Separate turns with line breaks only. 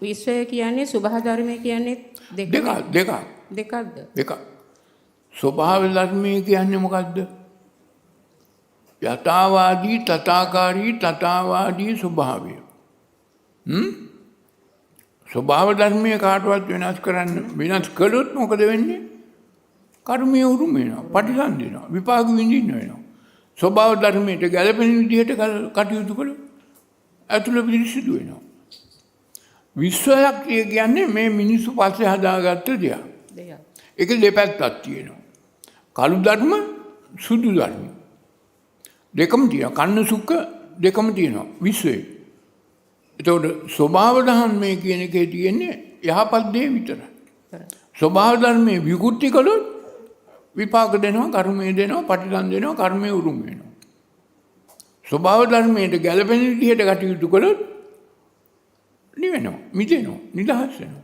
විශ්වය කියන්නේ ස්වභාව ධර්මය කියන්නේ
දෙකක්. ස්වභාව ධර්මය කියන්නේ මොකද්ද? යථාවාදී තථාකාරී තථාවාදී ස්වභාවය. ස්වභාව ධර්මය කාටවත් වෙනස් කරන්න වෙනස් කළොත් මොකද වෙන්නේ? කර්මය උරුම වෙනවා, ප්‍රතිසන්දිනවා, විපාක විඳින්න වෙනවා. ස්වභාව ධර්මයට ගැළපෙන විදිහට කටයුතු කළොත් ඇතුළ පිරිසිදු වෙනවා. විශ්වයක් කියන්නේ මේ මිනිස්සු පස්සේ හදාගත්ත දෙයක්. ඒක දෙපැත්තක් තියෙනවා. කළු ධර්ම, සුදු ධර්ම. දෙකම තියෙනවා. කන්න සුඛ දෙකම තියෙනවා විශ්වයේ. එතකොට ස්වභාව ධර්මයේ කියන එකේ තියෙන්නේ යහපත් දේ විතරයි. ස්වභාව ධර්මයේ විකෘති කළොත් විපාක දෙනවා, කර්මය දෙනවා, ප්‍රතිසන් දෙනවා, කර්මය උරුම වෙනවා. ස්වභාව ධර්මයට ගැළපෙන විදිහට කටයුතු කළොත් නිවෙනවා, මිදෙනවා, නිදහස් වෙනවා.